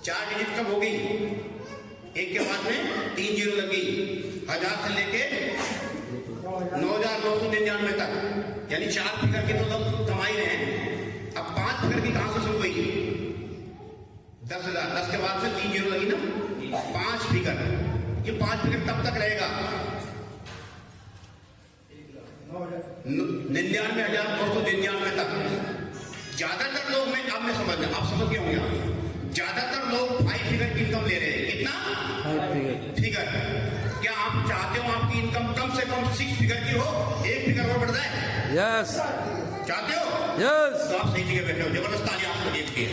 4 digit कब हो गई? एक के बाद में 3 जीरो लग गई। 1000 से लेके 9,999 तक, यानी 4 फिगर की तो लोग कमाई रहे हैं। अब 5 फिगर की कहां से शुरू हुई? 10,000। 10 के बाद से 3 जीरो लगी ना, 5 फिगर। ये 5 फिगर तब तक रहेगा 99,999 तक। ज्यादातर लोग मैं समझ गया, आप समझ गए होंगे। ज्यादातर लोग 5 फिगर की इनकम ले रहे हैं। कितना? 5 फिगर। क्या आप चाहते हो आपकी इनकम कम से कम 6 फिगर की हो, 1 फिगर और बढ़ जाए? यस। चाहते हो? यस। तो आप सही जगह बैठे हो। जबरदस्त ताली आपको देखती है।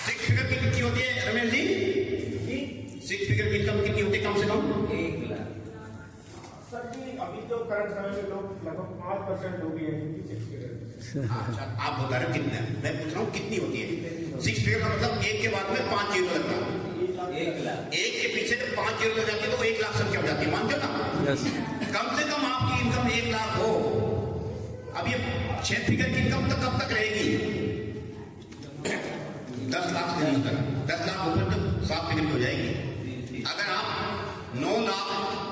6 फिगर की कितनी होती है रमेश जी? 6 फिगर की इनकम कितनी होती है कम से कम? 1 लाख। सर जी अभी तो करंट समय में लोग लगभग 5% हो गई है। अच्छा, आप बता रहे हो कितना? मैं पूछ रहा हूँ कितनी होती है 6 फिगर का मतलब? 1 के बाद में 5 जीरो लगता है। 1 लाख। 1 के पीछे जब 5 जीरो लग जाती है तो 1 लाख संख्या हो जाती है। मानते हो ना? यस। कम से कम आपकी इनकम 1 लाख हो। अब ये 6 फिगर की इनकम तक कब तक रहेगी? 10 लाख से नीचे तक। 10 लाख ऊपर तक 7 फिगर की हो जाएगी। अगर आप 9 लाख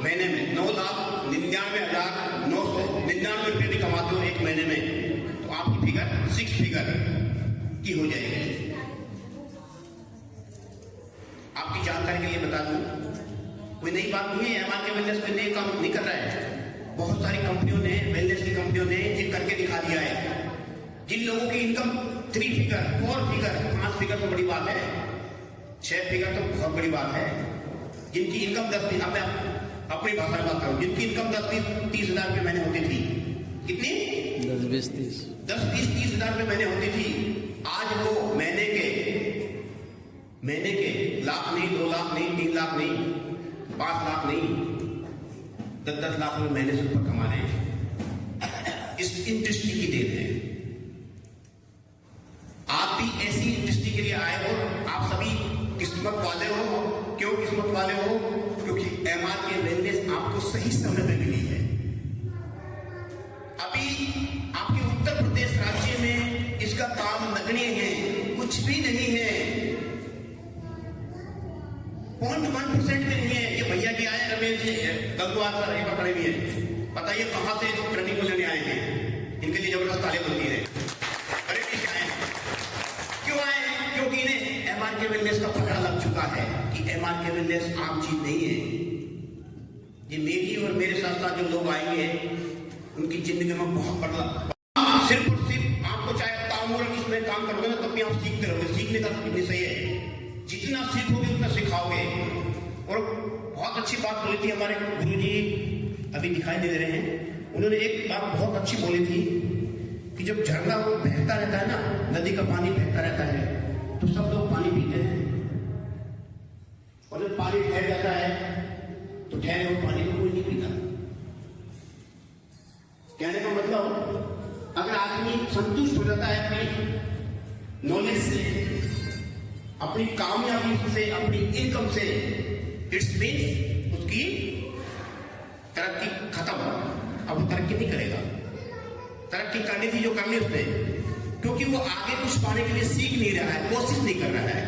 महीने में 9,99,999 रुपये भी कमाते हो एक महीने में, तो आपकी फिगर 6 फिगर की हो जाएगी। आपकी जानकारी के लिए बता दूं, कोई नई बात नहीं है। एमआर के वेलनेस कोई नई काम नहीं कर रहा है। बहुत सारी कंपनियों ने, वेलनेस की कंपनियों ने ये करके दिखा दिया है। जिन लोगों की इनकम 3 फिगर, 4 फिगर, 5 फिगर तो बड़ी बात है, 6 फिगर तो बहुत बड़ी बात है। जिनकी इनकम 10 अब मैं अपनी भाषा में बात करूं, जिनकी इनकम 10-20-30 हजार रुपये महीने होती थी। कितनी? 10-20-30 10-20-30 हजार रुपये महीने होती थी। आज वो महीने के लाख नहीं, 2 लाख नहीं, 3 लाख नहीं, 5 लाख नहीं, 10-10 लाख रुपये महीने से ऊपर कमा रहे हैं। इस इंडस्ट्री की देन है। आप भी ऐसी इंडस्ट्री के लिए आए हो। आप सभी किस्मत वाले हो। क्यों किस्मत वाले हो? क्योंकि एमआर के वेलनेस आपको सही समय में मिली है। अभी आपके उत्तर प्रदेश राज्य में इसका काम नगण्य है, कुछ भी नहीं है, 0.1% भी नहीं है। ये भैया जी आए रमेश जी गंगवार सर एक खड़े भी है। बताइए कहां से ट्रेनिंग को लेने आए हैं? इनके लिए जबरदस्त तालियां बनती है। अरे ठीक आए हैं। क्यों आए हैं? क्योंकि इन्हें एमआर के वेलनेस का पता लग चुका है कि एमआर के वेलनेस आम चीज नहीं है। ये मेरी और मेरे साथ साथ जो लोग आएंगे उनकी जिंदगी में बहुत बदला। सिर्फ और सिर्फ आपको चाहे तामुल इसमें काम करोगे ना तब भी आप सीखते रहोगे। सीखने का कितनी सही है, जितना सीखोगे उतना सिखाओगे। और बहुत अच्छी बात बोली थी हमारे गुरु जी, अभी दिखाई दे रहे हैं। उन्होंने एक बात बहुत अच्छी बोली थी कि जब झरना वो बहता रहता है ना, नदी का पानी बहता रहता है, तो सब लोग पानी पीते हैं। और जब पानी ठहर जाता है तो ठहरे हुए पानी को कोई नहीं पीता। कहने का मतलब, अगर आदमी संतुष्ट हो जाता है अपनी नॉलेज से, अपनी कामयाबी से, अपनी इनकम से, इट्स मीन्स उसकी तरक्की खत्म। अब वो तरक्की नहीं करेगा। तरक्की करनी थी जो करनी उसने, क्योंकि वो आगे कुछ पाने के लिए सीख नहीं रहा है, कोशिश नहीं कर रहा है।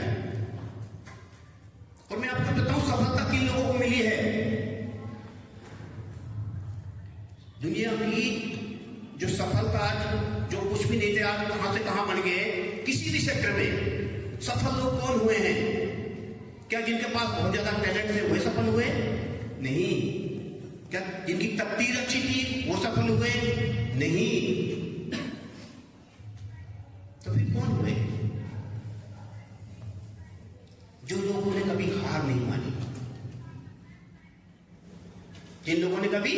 और मैं आपको बताऊं सफलता किन लोगों को मिली है। दुनिया की जो सफलता, आज जो कुछ भी नहीं थे आज कहां से कहां बन गए, किसी भी सेक्टर में सफल लोग कौन हुए हैं? क्या जिनके पास बहुत ज्यादा टैलेंट है वही सफल हुए? नहीं। क्या जिनकी तकदीर अच्छी थी वो सफल हुए? नहीं। तो फिर कौन हुए? जो लोगों ने कभी हार नहीं मानी, जिन लोगों ने कभी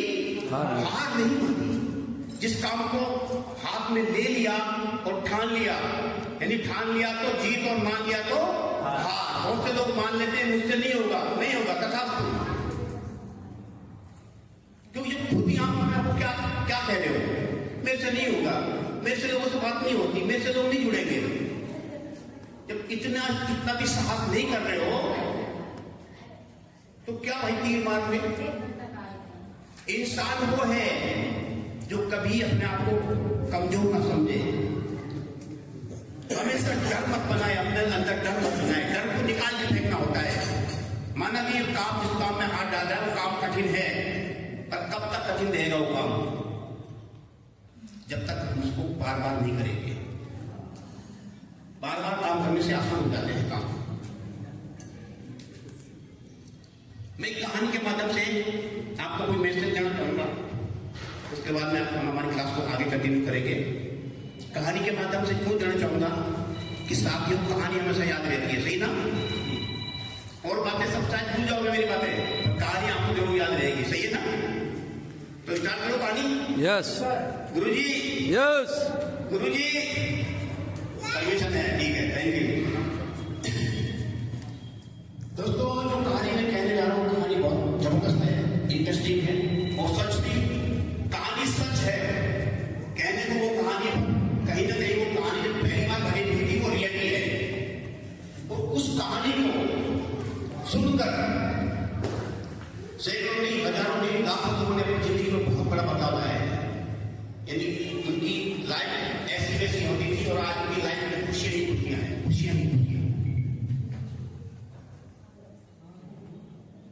हार नहीं मानी, जिस काम को हाथ में ले लिया और ठान लिया, यानी ठान लिया तो जीत और मान लिया तो हार। बहुत से लोग मान लेते हैं मुझसे नहीं होगा, नहीं होगा, तथास्तु। क्योंकि जब खुद ही आपको क्या क्या कह रहे हो, मेरे से नहीं होगा, मेरे से लोगों से बात नहीं होती, मेरे से लोग नहीं जुड़ेंगे। जब इतना भी साहस नहीं कर रहे हो तो क्या भाई तीर मार में? इंसान वो है जो कभी अपने आप को कमजोर ना समझे, हमेशा डर मत बनाए, अपने अंदर डर मत बनाए, डर को निकाल के फेंकना होता है। माना कि ये काम, जिस काम में हाथ डाल रहा है वो काम कठिन है, पर कब तक कठिन रहेगा वो काम? जब तक हम उसको बार बार नहीं करेंगे। बार बार काम करने से आसान हो जाते हैं काम। मैं एक कहानी के माध्यम से आपको कोई मैसेज देना चाहूंगा, उसके बाद में हम हमारी क्लास को आगे कंटिन्यू करेंगे। कहानी के माध्यम से क्यों देना चाहूंगा कि साथियों, कहानी हमेशा याद रहती है, सही ना? और बातें सब शायद भूल जाओगे मेरी बातें, कहानी आपको जरूर याद रहेगी, सही है ना? तो स्टार्ट करो कहानी। यस गुरुजी। यस गुरुजी परमिशन है, ठीक है, थैंक यू। दोस्तों, जो कहानी मैं कहने जा रहा हूँ, कहानी बहुत जबरदस्त है, इंटरेस्टिंग है और सच भी। कहानी सच है, कहने को वो कहानी कहीं ना कहीं वो कहानी जब पहली बार बनी हुई थी वो रियलिटी है। और उस कहानी को सुनकर सैकड़ों नहीं, हजारों नहीं, लाखों लोगों ने अपनी जिंदगी में बहुत बड़ा बदलाव लाया है। यानी उनकी लाइफ ऐसी वैसी होती थी और आज उनकी लाइफ में खुशियां ही खुशियां हैं, खुशियां ही खुशियां।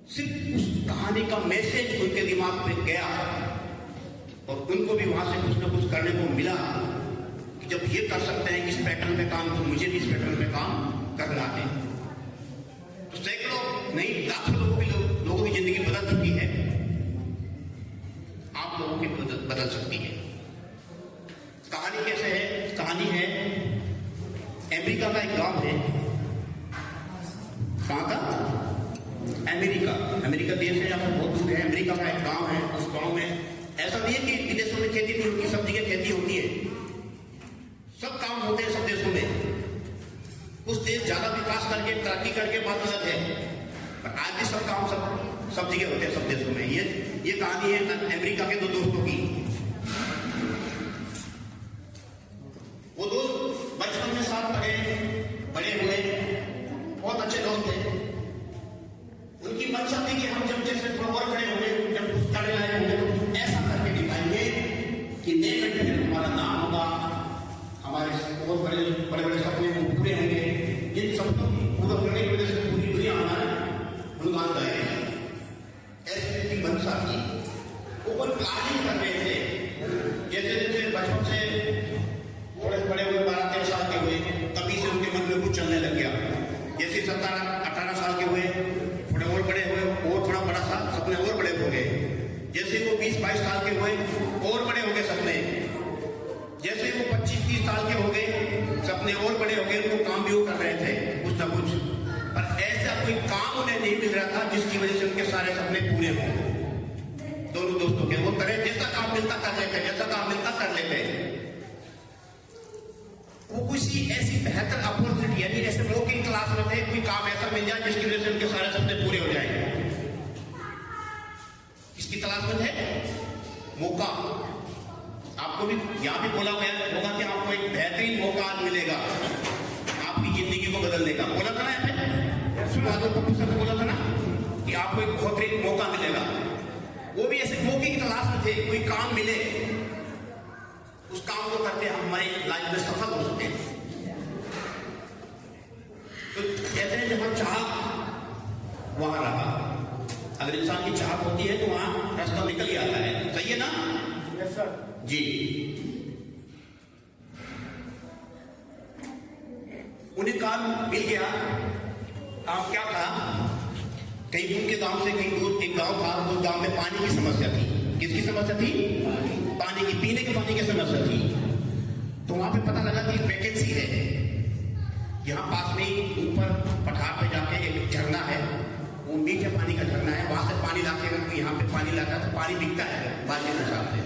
सिर्फ उस कहानी का मैसेज उनके दिमाग में गया और उनको भी वहां से कुछ ना कुछ करने को मिला कि जब ये कर सकते हैं इस पैटर्न पे काम, तो मुझे भी इस पैटर्न पे काम करना है। तो सैकड़ों नहीं, लाखों लोगों की जिंदगी बदल चुकी है, आप लोगों की बदल सकती है। कहानी कैसे है? कहानी है अमेरिका का एक गांव है। कहां का? अमेरिका। अमेरिका देश है, यहाँ पर बहुत दूर है। अमेरिका का एक गांव है। उस गांव में ऐसा नहीं है कि विदेशों में खेती नहीं होती, सब जगह खेती होती है, सब काम होते हैं सब देशों में। कुछ देश ज्यादा विकास करके, तरक्की करके बात अलग है, पर आज भी सब काम सब जगह होते हैं सब देशों में। ये कहानी है अमेरिका के दो दोस्तों की। वो दोस्त बचपन में साथ बड़े हुए, बहुत अच्छे दोस्त थे। उनकी मंशा थी कि हम जब जैसे थोड़ा और बड़े होंगे, जब कुछ करने लायक होंगे तो कुछ ऐसा करके दिखाएंगे कि नेक एंड फेयर हमारा नाम होगा, हमारे बहुत बड़े सपने वो पूरे होंगे। जिन सपनों की पूरा करने की वजह से पूरी दुनिया हमारा गुणगान गाएगी, ऐसी उनकी मंशा थी। वो कोई प्लानिंग कर रहे थे। जैसे जैसे बचपन से थोड़े बड़े हुए, 12-13 साल के हुए, तभी से उनके मन में कुछ चलने लग गया। जैसे 17-18 साल के हुए, थोड़े और बड़े हुए, और थोड़ा बड़ा सा सपने और बड़े हो गए। जैसे वो 20-22 साल के हुए, और बड़े हो गए सपने। जैसे वो 25-30 साल के हो गए, सपने और बड़े हो गए। उनको काम भी वो कर रहे थे कुछ ना कुछ, पर ऐसा कोई काम उन्हें नहीं मिल रहा था जिसकी वजह से उनके सारे सपने पूरे हों। दोनों दोस्तों के वो तरह जैसा काम मिलता कर लेते, जैसा काम मिलता कर लेते। वो किसी ऐसी बेहतर अपॉर्चुनिटी, यानी ऐसे मौके की तलाश में थे, कोई काम ऐसा मिल जाए जिसकी वजह से उनके सारे सपने पूरे हो जाएंगे। इसकी तलाश में थे मौका। आपको भी यहां भी बोला गया होगा कि आपको एक बेहतरीन मौका आज मिलेगा आपकी जिंदगी को बदलने का। बोला था ना यहाँ पे, शुरुआत में प्रोफेसर ने बोला था ना कि आपको एक बेहतरीन मौका मिलेगा। वो भी ऐसे मौके की तलाश में थे, कोई काम मिले, उस काम को करके हम हमारी लाइफ में सफल हो सके। तो कहते हैं जहां चाह वहां रहा। अगर इंसान की चाहत होती है तो वहां रास्ता निकल ही आता है, सही है ना? यस सर जी। उन्हें काम मिल गया। काम क्या था? कहीं दूर के गांव से कहीं दूर एक गांव था, उस गांव में पानी की समस्या थी। किसकी समस्या थी? पानी की, पीने के पानी की समस्या थी। तो वहां पे पता लगा कि वैकेंसी है। यहाँ पास में ही ऊपर पठार पे जाके एक झरना है, वो मीठे पानी का झरना है। वहां से पानी लाके अगर कोई यहाँ पे पानी लाता है तो पानी बिकता है बाल्टी के हिसाब से,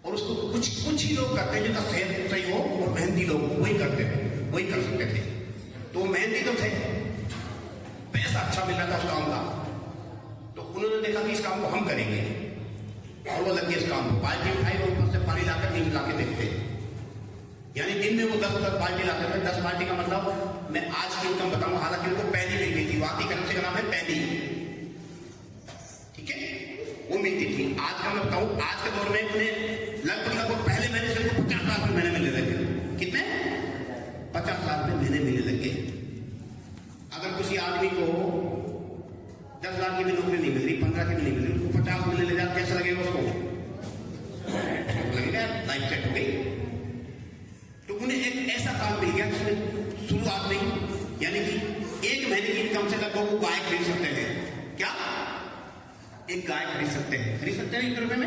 और उसको कुछ ही लोग करते हैं जिनका सेहत सही हो और मेहनती लोग हो, वही करते हैं, वही कर सकते थे। तो मेहनती तो थे, पैसा अच्छा मिल रहा था उस काम का, तो उन्होंने देखा कि इस काम को हम करेंगे और वो लग गए इस काम को। बाल्टी उठाई और ऊपर से पानी लाकर नीचे लाके देखते, यानी दिन में वो 10 बाल्टी लाते थे। 10 बाल्टी का मतलब मैं आज की इनकम बताऊंगा, हालांकि उनको पैनी मिल गई थी। वाकई करेंसी का नाम है पैनी, ठीक है, वो मिलती थी। आज का मैं बताऊं, आज के दौर में उन्हें लगभग पहले महीने से 50 लाख रुपए महीने मिल रहे थे। 10,000 की भी नौकरी नहीं मिल रही, 15 की भी नहीं मिल रही, उसको 50 मिलने ले जाए कैसा लगेगा उसको? लगेगा लाइफ सेट हो गई। तो उन्हें एक ऐसा काम मिल गया जिसमें शुरुआत में, यानी कि 1 महीने की इनकम से लगभग वो गाय खरीद सकते हैं। क्या? एक गाय खरीद सकते हैं 1 रुपए में।